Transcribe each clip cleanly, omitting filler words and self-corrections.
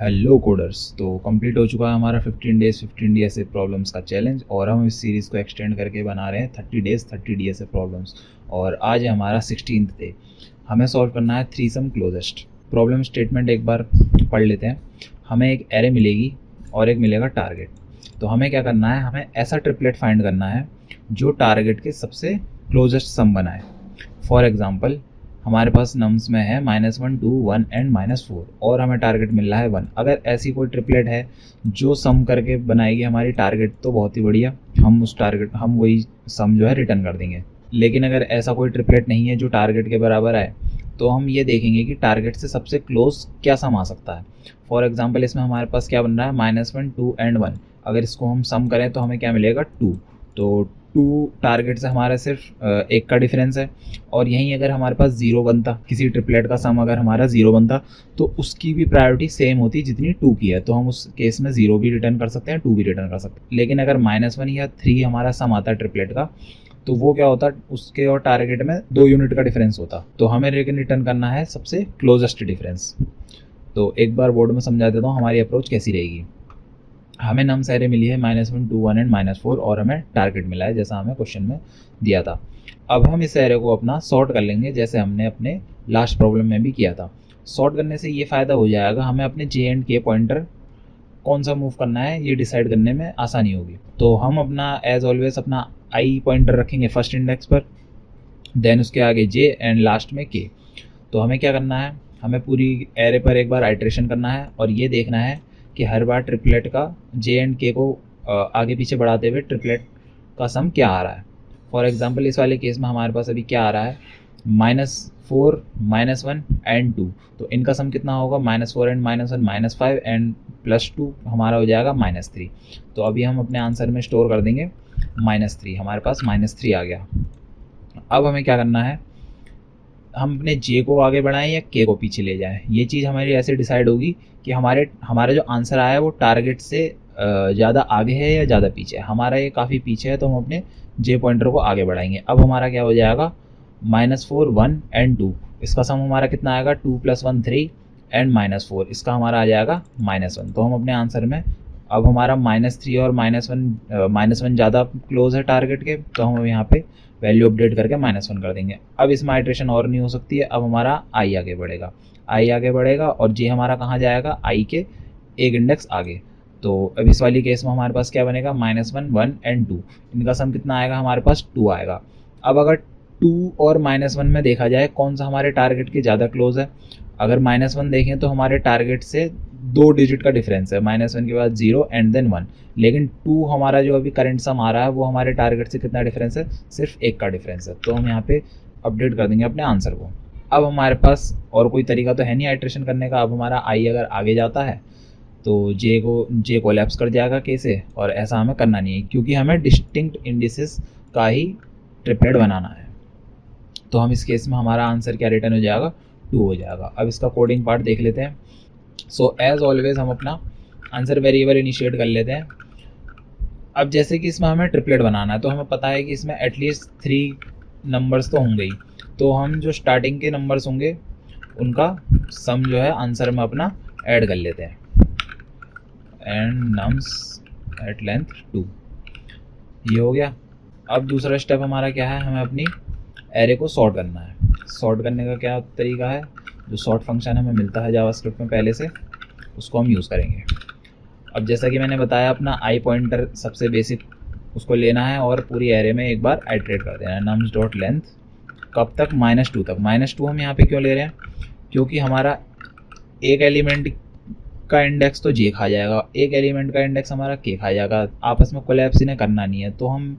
Hello coders. तो complete हो चुका है हमारा 15 डेज 15 DSA प्रॉब्लम्स का चैलेंज और हम इस सीरीज़ को एक्सटेंड करके बना रहे हैं 30 डेज 30 DSA प्रॉब्लम्स। और आज है हमारा 16th डे। हमें सॉल्व करना है थ्री सम क्लोजेस्ट। प्रॉब्लम स्टेटमेंट एक बार पढ़ लेते हैं। हमें एक एरे मिलेगी और एक मिलेगा टारगेट। तो हमें क्या करना है, हमें ऐसा ट्रिपलेट फाइंड करना है जो टारगेट के सबसे क्लोजेस्ट सम बनाए। फॉर एग्जाम्पल हमारे पास नम्स में है -1 2 1 एंड -4 और हमें टारगेट मिल रहा है 1। अगर ऐसी कोई ट्रिपलेट है जो सम करके बनाएगी हमारी टारगेट तो बहुत ही बढ़िया, हम वही सम जो है रिटर्न कर देंगे। लेकिन अगर ऐसा कोई ट्रिपलेट नहीं है जो टारगेट के बराबर आए तो हम ये देखेंगे कि टारगेट से सबसे क्लोज क्या सम आ सकता है। फॉर एग्जाम्पल इसमें हमारे पास क्या बन रहा है -1 2 एंड 1। अगर इसको हम सम करें तो हमें क्या मिलेगा 2। तो 2 टारगेट से हमारा सिर्फ एक का डिफरेंस है। और यहीं अगर हमारे पास 0 बनता, किसी ट्रिपलेट का सम अगर हमारा 0 बनता तो उसकी भी प्रायोरिटी सेम होती जितनी 2 की है। तो हम उस केस में 0 भी रिटर्न कर सकते हैं, 2 भी रिटर्न कर सकते हैं। लेकिन अगर -1 या 3 हमारा सम आता है ट्रिपलेट का तो वो क्या होता, उसके और टारगेट में 2 यूनिट का डिफरेंस होता। तो हमें लेकिन रिटर्न करना है सबसे क्लोजेस्ट डिफरेंस। तो एक बार बोर्ड में समझा देता हूँ हमारी अप्रोच कैसी रहेगी। हमें नम्स एरे मिली है -1 2 1 एंड -4 और हमें टारगेट मिला है जैसा हमें क्वेश्चन में दिया था। अब हम इस एरे को अपना सॉर्ट कर लेंगे जैसे हमने अपने लास्ट प्रॉब्लम में भी किया था। सॉर्ट करने से ये फ़ायदा हो जाएगा, हमें अपने जे एंड के पॉइंटर कौन सा मूव करना है ये डिसाइड करने में आसानी होगी। तो हम अपना एज ऑलवेज अपना आई पॉइंटर रखेंगे फर्स्ट इंडेक्स पर, देन उसके आगे जे एंड लास्ट में के। तो हमें क्या करना है, हमें पूरी एरे पर एक बार आइट्रेशन करना है और ये देखना है कि हर बार ट्रिपलेट का जे एंड के को आगे पीछे बढ़ाते हुए ट्रिपलेट का सम क्या आ रहा है। फॉर एग्जांपल इस वाले केस में हमारे पास अभी क्या आ रहा है, -4 -1 एंड 2। तो इनका सम कितना होगा, -4 एंड -1 -5 एंड +2 हमारा हो जाएगा -3। तो अभी हम अपने आंसर में स्टोर कर देंगे -3। हमारे पास -3 आ गया। अब हमें क्या करना है, हम अपने जे को आगे बढ़ाएं या के को पीछे ले जाएं। ये चीज़ हमारी ऐसे डिसाइड होगी कि हमारा जो आंसर आया है वो टारगेट से ज़्यादा आगे है या ज़्यादा पीछे है। हमारा ये काफ़ी पीछे है तो हम अपने जे पॉइंटर को आगे बढ़ाएंगे। अब हमारा क्या हो जाएगा, -4 1 एंड 2। इसका सम हमारा कितना आएगा, 2 + 1 3 एंड -4 इसका हमारा आ जाएगा -1। तो हम अपने आंसर में अब हमारा -3 और -1 ज़्यादा क्लोज है टारगेट के, तो हम यहाँ पे वैल्यू अपडेट करके -1 कर देंगे। अब इसमें आइट्रेशन और नहीं हो सकती है। अब हमारा आई आगे बढ़ेगा और जे हमारा कहाँ जाएगा, आई के एक इंडेक्स आगे। तो अब इस वाली केस में हमारे पास क्या बनेगा, -1 1 एंड 2। इनका सम कितना आएगा, हमारे पास 2 आएगा। अब अगर 2 और -1 में देखा जाए कौन सा हमारे टारगेट के ज़्यादा क्लोज है। अगर -1 देखें तो हमारे टारगेट से 2 डिजिट का डिफरेंस है, -1 के बाद 0 एंड देन 1। लेकिन 2 हमारा जो अभी करंट सम आ रहा है वो हमारे टारगेट से कितना डिफरेंस है, सिर्फ 1 का डिफरेंस है। तो हम यहाँ पे अपडेट कर देंगे अपने आंसर को। अब हमारे पास और कोई तरीका तो है नहीं आइट्रेशन करने का। अब हमारा आई अगर आगे जाता है तो जे कोलैप्स कर जाएगा के से, और ऐसा हमें करना नहीं है क्योंकि हमें डिस्टिंक्ट इंडिसेस का ही ट्रिपलेट बनाना है। तो हम इस केस में हमारा आंसर क्या रिटर्न हो जाएगा, 2 हो जाएगा। अब इसका कोडिंग पार्ट देख लेते हैं। सो एज ऑलवेज हम अपना आंसर वेरिएबल इनिशिएट कर लेते हैं। अब जैसे कि इसमें हमें ट्रिपलेट बनाना है तो हमें पता है कि इसमें एटलीस्ट 3 नंबर्स तो होंगे ही। तो हम जो स्टार्टिंग के नंबर्स होंगे उनका सम जो है आंसर में अपना ऐड कर लेते हैं। एंड नम्स एट लेंथ 2, ये हो गया। अब दूसरा स्टेप हमारा क्या है, हमें अपनी एरे को सॉर्ट करना है। सॉर्ट करने का क्या तरीका है, जो सॉर्ट फंक्शन हमें मिलता है जावास्क्रिप्ट में पहले से, उसको हम यूज़ करेंगे। अब जैसा कि मैंने बताया अपना आई पॉइंटर सबसे बेसिक उसको लेना है और पूरी एरे में एक बार आइट्रेट कर देना है। नम्स डॉट लेंथ कब तक, -2 तक। -2 हम यहाँ पे क्यों ले रहे हैं, क्योंकि हमारा एक एलिमेंट का इंडेक्स तो जे खा जाएगा, एक एलिमेंट का इंडेक्स हमारा के खा जाएगा। आपस में कोलैप्स इन्हें करना नहीं है तो हम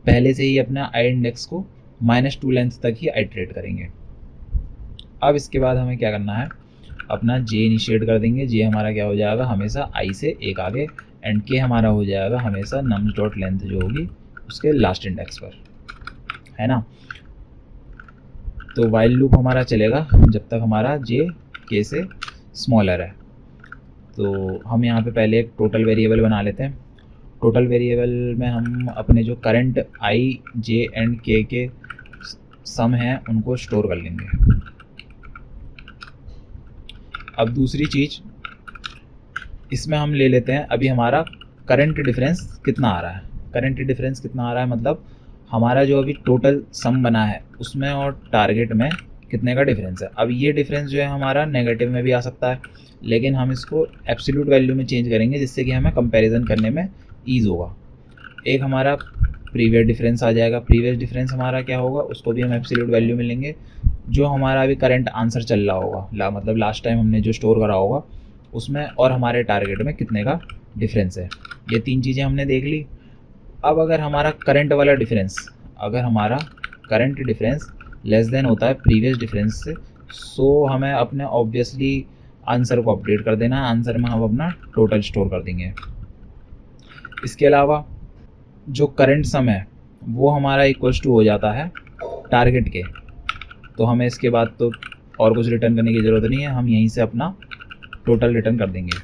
पहले से ही अपना आई इंडेक्स को -2 लेंथ तक ही आइट्रेट करेंगे। अब इसके बाद हमें क्या करना है, अपना जे इनिशिएट कर देंगे। जे हमारा क्या हो जाएगा, हमेशा आई से एक आगे, एंड के हमारा हो जाएगा हमेशा नम्स डॉट लेंथ जो होगी उसके लास्ट इंडेक्स पर, है ना। तो वाइल लूप हमारा चलेगा जब तक हमारा जे के से स्मॉलर है। तो हम यहाँ पे पहले एक टोटल वेरिएबल बना लेते हैं। टोटल वेरिएबल में हम अपने जो करंट आई जे एंड के सम हैं उनको स्टोर कर लेंगे। अब दूसरी चीज़, इसमें हम ले लेते हैं अभी हमारा करंट डिफरेंस कितना आ रहा है। करंट डिफरेंस कितना आ रहा है मतलब हमारा जो अभी टोटल सम बना है उसमें और टारगेट में कितने का डिफरेंस है। अब ये डिफरेंस जो है हमारा नेगेटिव में भी आ सकता है, लेकिन हम इसको एब्सोल्यूट वैल्यू में चेंज करेंगे जिससे कि हमें कंपैरिजन करने में ईज होगा। एक हमारा प्रीवियस डिफरेंस आ जाएगा। प्रीवियस डिफरेंस हमारा क्या होगा, उसको भी हम एब्सोल्यूट वैल्यू में लेंगे। जो हमारा अभी करंट आंसर चल रहा होगा मतलब लास्ट टाइम हमने जो स्टोर करा होगा उसमें और हमारे टारगेट में कितने का डिफरेंस है। ये तीन चीज़ें हमने देख ली। अब अगर हमारा करंट वाला डिफरेंस, अगर हमारा करंट डिफरेंस लेस देन होता है प्रीवियस डिफरेंस से, सो हमें अपने ऑब्वियसली आंसर को अपडेट कर देना है। आंसर में हम अपना टोटल स्टोर कर देंगे। इसके अलावा जो करंट सम है वो हमारा इक्वल्स टू हो जाता है टारगेट के, तो हमें इसके बाद तो और कुछ रिटर्न करने की ज़रूरत नहीं है, हम यहीं से अपना टोटल रिटर्न कर देंगे।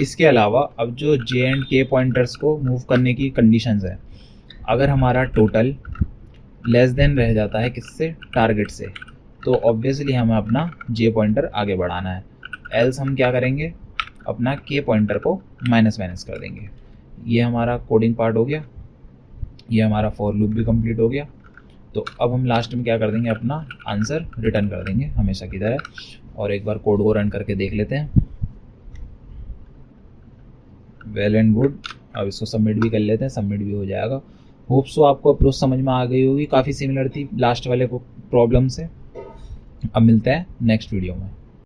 इसके अलावा अब जो जे एंड के पॉइंटर्स को मूव करने की कंडीशंस है, अगर हमारा टोटल लेस देन रह जाता है किससे, टारगेट से, तो ऑब्वियसली हमें अपना जे पॉइंटर आगे बढ़ाना है। एल्स हम क्या करेंगे, अपना के पॉइंटर को माइनस कर देंगे। ये हमारा कोडिंग पार्ट हो गया, ये हमारा फॉर लूप भी कंप्लीट हो गया। तो अब हम लास्ट में क्या कर देंगे, अपना आंसर रिटर्न कर देंगे हमेशा की तरह। और एक बार कोड को रन करके देख लेते हैं। Well and good. अब इसको सबमिट भी कर लेते हैं, सबमिट भी हो जाएगा। होप सो आपको अप्रोच समझ में आ गई होगी, काफ़ी सिमिलर थी लास्ट वाले को प्रॉब्लम से। अब मिलते हैं नेक्स्ट वीडियो में।